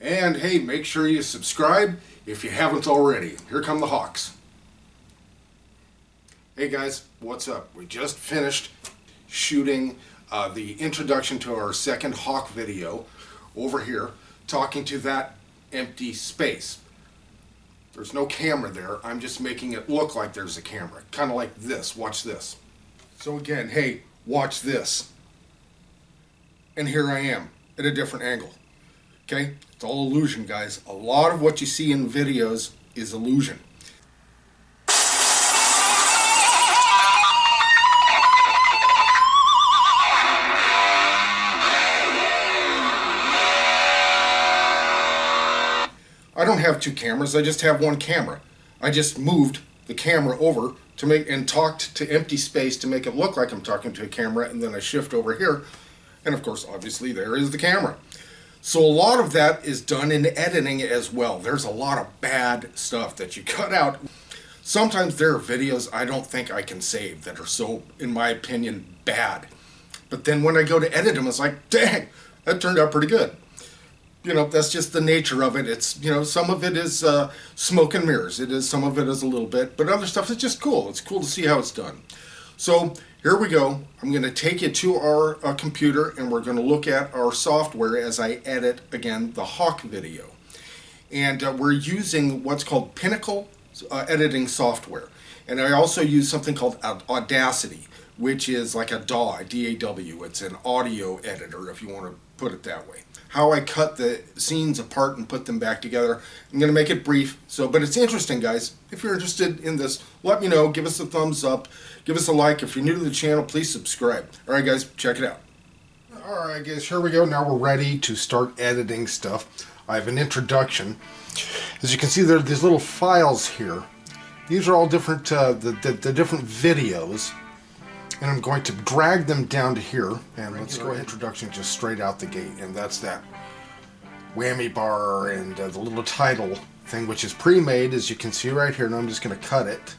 And hey, make sure you subscribe if you haven't already. Here come the Hawks. Hey guys, what's up? We just finished shooting the introduction to our second Hawk video over here, talking to that empty space. There's no camera there. I'm just making it look like there's a camera. Kind of like this. Watch this. So again, hey, watch this. And here I am at a different angle. Okay? It's all illusion, guys. A lot of what you see in videos is illusion. I don't have two cameras, I just have one camera. I just moved the camera over to make and talked to empty space to make it look like I'm talking to a camera, and then I shift over here, and of course, obviously, there is the camera. So a lot of that is done in editing as well. There's a lot of bad stuff that you cut out. Sometimes there are videos I don't think I can save that are so, in my opinion, bad. But then when I go to edit them, it's like, dang, that turned out pretty good. You know, that's just the nature of it. It's, you know, some of it is smoke and mirrors. Some of it is a little bit, but other stuff is just cool. It's cool to see how it's done. So here we go. I'm going to take you to our computer, and we're going to look at our software as I edit, again, the Hawk video. And we're using what's called Pinnacle editing software. And I also use something called Audacity, which is like a DAW, D-A-W. It's an audio editor, if you want to put it that way. How I cut the scenes apart and put them back together. I'm going to make it brief, but it's interesting, guys. If you're interested in this, let me know. Give us a thumbs up. Give us a like. If you're new to the channel, please subscribe. All right, guys, check it out. All right, guys, here we go. Now we're ready to start editing stuff. I have an introduction. As you can see, there are these little files here. These are all different, the different videos. And I'm going to drag them down to here, and let's go introduction just straight out the gate, and that's that whammy bar and the little title thing, which is pre-made, as you can see right here, and I'm just going to cut it.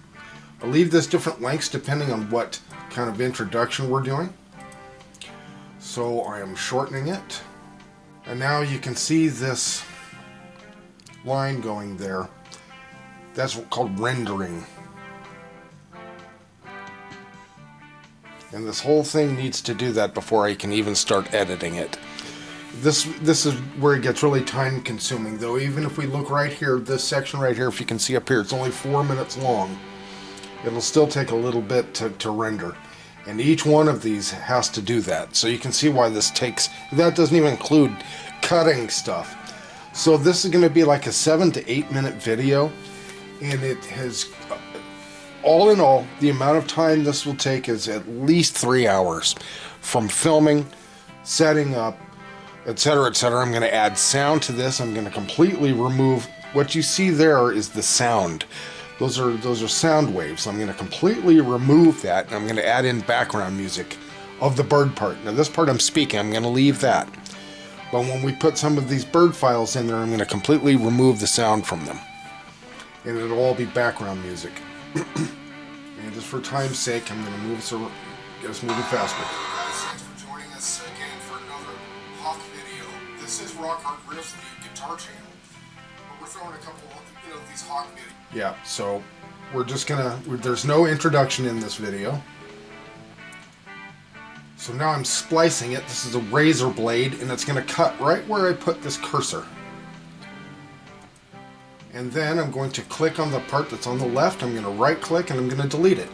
I'll leave this different lengths depending on what kind of introduction we're doing. So I am shortening it, and now you can see this line going there. That's called rendering. And this whole thing needs to do that before I can even start editing it. This is where it gets really time consuming, though. Even if we look right here, this section right here, if you can see up here, it's only 4 minutes long. It'll still take a little bit to render. And each one of these has to do that. So you can see why this takes, that doesn't even include cutting stuff. So this is going to be like a 7 to 8 minute video. And it has, all in all, the amount of time this will take is at least 3 hours. From filming, setting up, etc., etc. I'm going to add sound to this. I'm going to completely remove, what you see there is the sound. Those are sound waves. I'm going to completely remove that, and I'm going to add in background music of the bird part. Now this part I'm speaking, I'm going to leave that. But when we put some of these bird files in there, I'm going to completely remove the sound from them. And it'll all be background music. And just for time's sake, I'm going to move it so get us moving faster. Guys, thanks for joining us again for another Hawk video. This is Rock Hard Riffs, the guitar channel. But we're throwing a couple of these Hawk videos. Yeah, so we're just gonna, there's no introduction in this video. So now I'm splicing it. This is a razor blade, and it's gonna cut right where I put this cursor. And then I'm going to click on the part that's on the left. I'm going to right click and I'm going to delete it.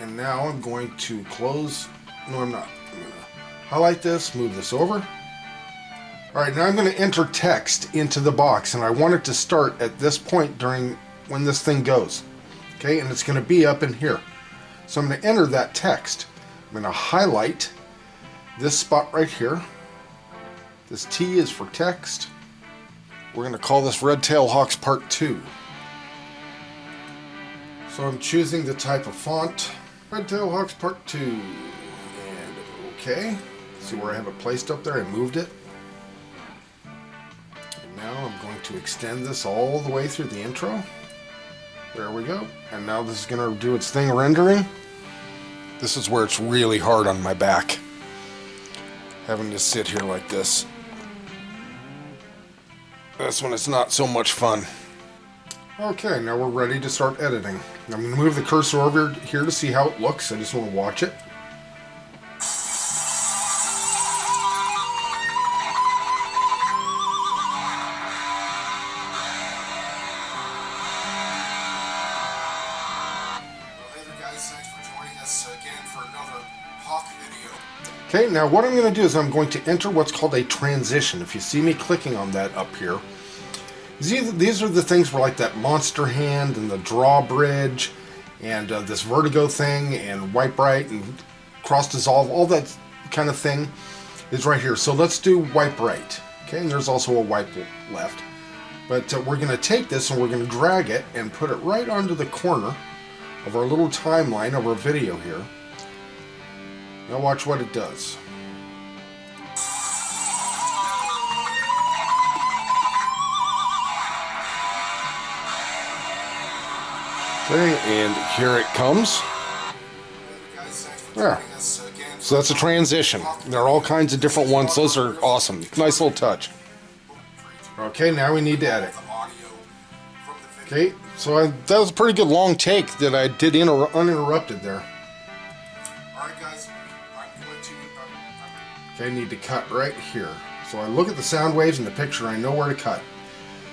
And now I'm going to close. No, I'm not. I'm going to highlight this, move this over. Alright, now I'm going to enter text into the box, and I want it to start at this point during when this thing goes. Okay, and it's going to be up in here. So I'm going to enter that text. I'm going to highlight this spot right here. This T is for text. We're going to call this Red-Tail Hawks Part 2. So I'm choosing the type of font. Red-Tail Hawks Part 2. And okay. See where I have it placed up there? I moved it. And now I'm going to extend this all the way through the intro. There we go. And now this is going to do its thing rendering. This is where it's really hard on my back. Having to sit here like this. This one is not so much fun. Okay, now we're ready to start editing. I'm going to move the cursor over here to see how it looks. I just want to watch it. Okay, now what I'm going to do is I'm going to enter what's called a transition. If you see me clicking on that up here, these are the things for like that monster hand and the drawbridge and this vertigo thing and wipe right and cross dissolve, all that kind of thing is right here. So let's do wipe right. Okay, and there's also a wipe left. But we're going to take this and we're going to drag it and put it right onto the corner of our little timeline of our video here. Now watch what it does. Okay, and here it comes. There. So that's a transition. There are all kinds of different ones. Those are awesome. Nice little touch. Okay, now we need to edit. Okay, so that was a pretty good long take that I did uninterrupted there. Okay, I need to cut right here. So I look at the sound waves in the picture and I know where to cut.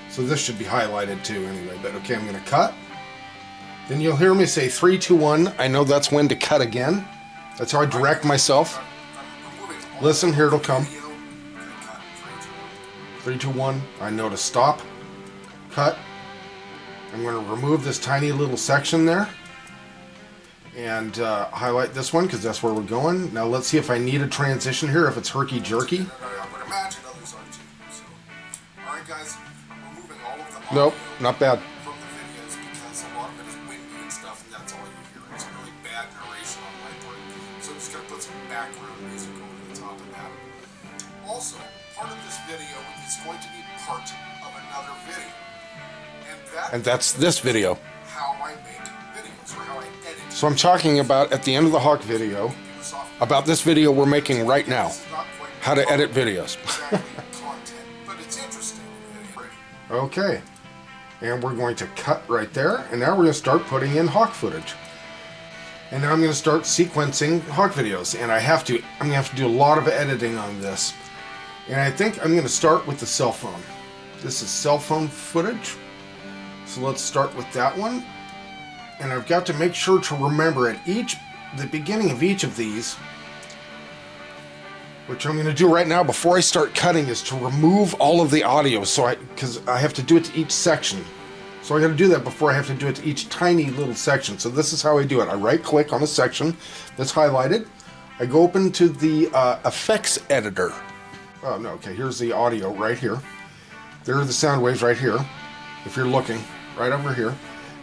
So this should be highlighted too anyway, but okay, I'm going to cut. Then you'll hear me say 3, 2, 1. I know that's when to cut again. That's how I direct myself. Listen, here it'll come. 3, 2, 1. I know to stop. Cut. I'm going to remove this tiny little section there. And highlight this one because that's where we're going. Now let's see if I need a transition here, if it's herky-jerky. Nope, not bad. Also, part of this video is going to be part of another video. And that's this video. How I make videos, or how I edit. So I'm talking about at the end of the Hawk video, about this video we're making right now. How to edit videos. But it's interesting. Okay. And we're going to cut right there. And now we're going to start putting in Hawk footage. And now I'm going to start sequencing Hawk videos. And I'm going to have to do a lot of editing on this. And I think I'm going to start with the cell phone. This is cell phone footage. So let's start with that one. And I've got to make sure to remember at the beginning of each of these, which I'm going to do right now before I start cutting, is to remove all of the audio. Because I have to do it to each section. So I got to do that before I have to do it to each tiny little section. So this is how I do it. I right click on a section that's highlighted. I go open to the effects editor. Oh no, okay, here's the audio right here. There are the sound waves right here. If you're looking, right over here.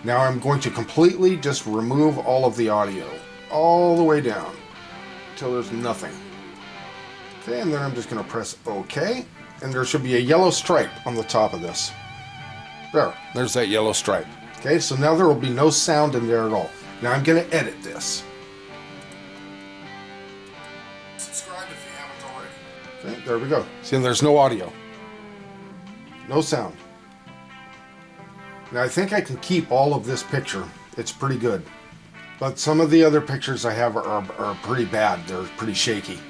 Now I'm going to completely just remove all of the audio. All the way down. Until there's nothing. Okay, and then I'm just going to press OK. And there should be a yellow stripe on the top of this. There's that yellow stripe. Okay, so now there will be no sound in there at all. Now I'm going to edit this. Subscribe if you haven't already. Okay, there we go. See, there's no audio. No sound. Now I think I can keep all of this picture. It's pretty good. But some of the other pictures I have are pretty bad. They're pretty shaky.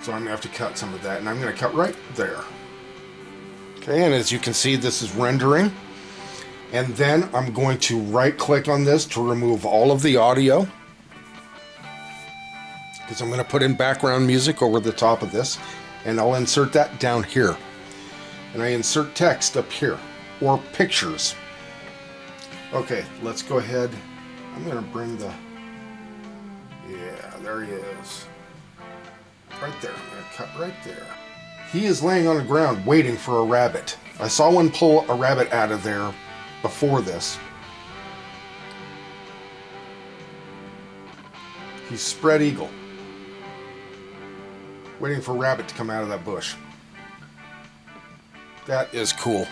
So I'm going to have to cut some of that. And I'm going to cut right there. Okay, and as you can see, this is rendering. And then I'm going to right click on this to remove all of the audio. Because I'm going to put in background music over the top of this. And I'll insert that down here. And I insert text up here. Or pictures. Okay, let's go ahead. I'm going to bring the... Yeah, there he is. Right there. I'm going to cut right there. He is laying on the ground waiting for a rabbit. I saw one pull a rabbit out of there before this. He's spread eagle. Waiting for a rabbit to come out of that bush. That is cool.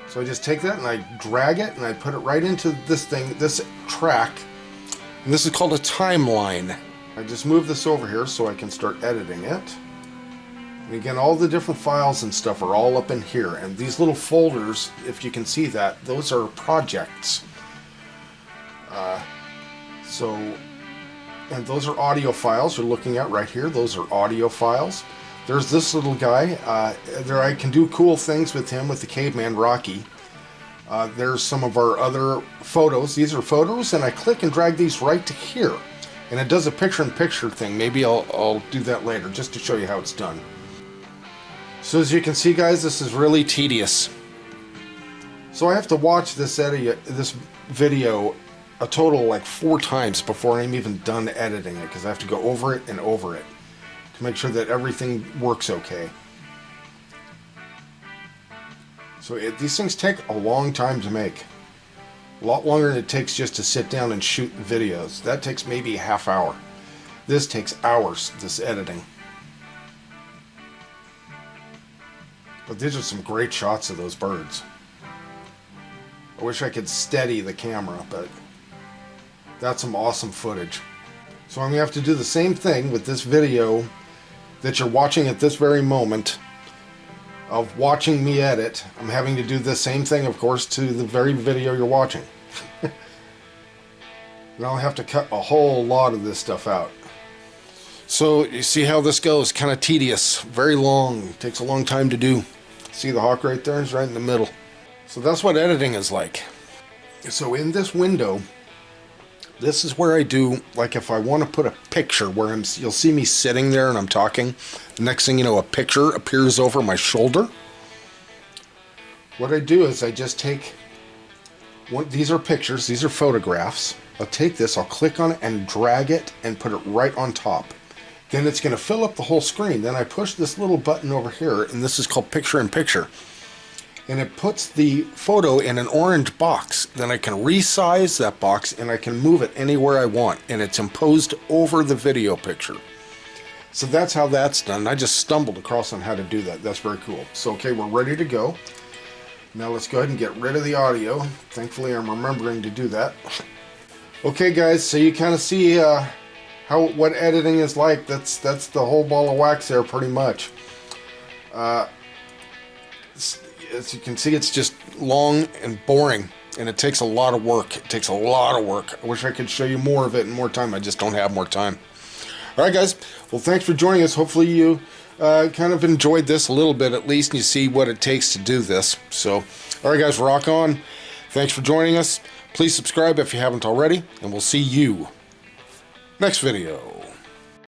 So I just take that and I drag it and I put it right into this thing, this track. And this is called a timeline. I just move this over here so I can start editing it. And again, all the different files and stuff are all up in here. And these little folders, if you can see that, those are projects. And those are audio files you're looking at right here. Those are audio files. There's this little guy. There I can do cool things with him, with the caveman Rocky. There's some of our other photos. These are photos, and I click and drag these right to here. And it does a picture-in-picture thing. Maybe I'll do that later, just to show you how it's done. So as you can see, guys, this is really tedious. So I have to watch this video a total like 4 times before I'm even done editing it, because I have to go over it and over it to make sure that everything works okay. So these things take a long time to make. A lot longer than it takes just to sit down and shoot videos. That takes maybe a half hour. This takes hours, this editing. But these are some great shots of those birds. I wish I could steady the camera, but that's some awesome footage. So I'm going to have to do the same thing with this video that you're watching at this very moment of watching me edit. I'm having to do the same thing, of course, to the very video you're watching. And I'll have to cut a whole lot of this stuff out. So you see how this goes, kind of tedious, very long, takes a long time to do. See the hawk right there? It's right in the middle. So that's what editing is like. So in this window, this is where I do, like if I want to put a picture where you'll see me sitting there and I'm talking. The next thing you know, a picture appears over my shoulder. What I do is I just take these are pictures, these are photographs. I'll take this, I'll click on it and drag it and put it right on top. Then it's going to fill up the whole screen. Then I push this little button over here, and this is called picture-in-picture. And it puts the photo in an orange box. Then I can resize that box and I can move it anywhere I want, and it's imposed over the video picture. So that's how that's done. I just stumbled across on how to do that. That's very cool. So okay, we're ready to go. Now let's go ahead and get rid of the audio. Thankfully I'm remembering to do that. Okay guys, so you kind of see what editing is like. That's the whole ball of wax there pretty much. As you can see, it's just long and boring, and it takes a lot of work. It takes a lot of work. I wish I could show you more of it in more time. I just don't have more time. All right, guys. Well, thanks for joining us. Hopefully you kind of enjoyed this a little bit at least, and you see what it takes to do this. So, all right, guys, rock on. Thanks for joining us. Please subscribe if you haven't already, and we'll see you next video.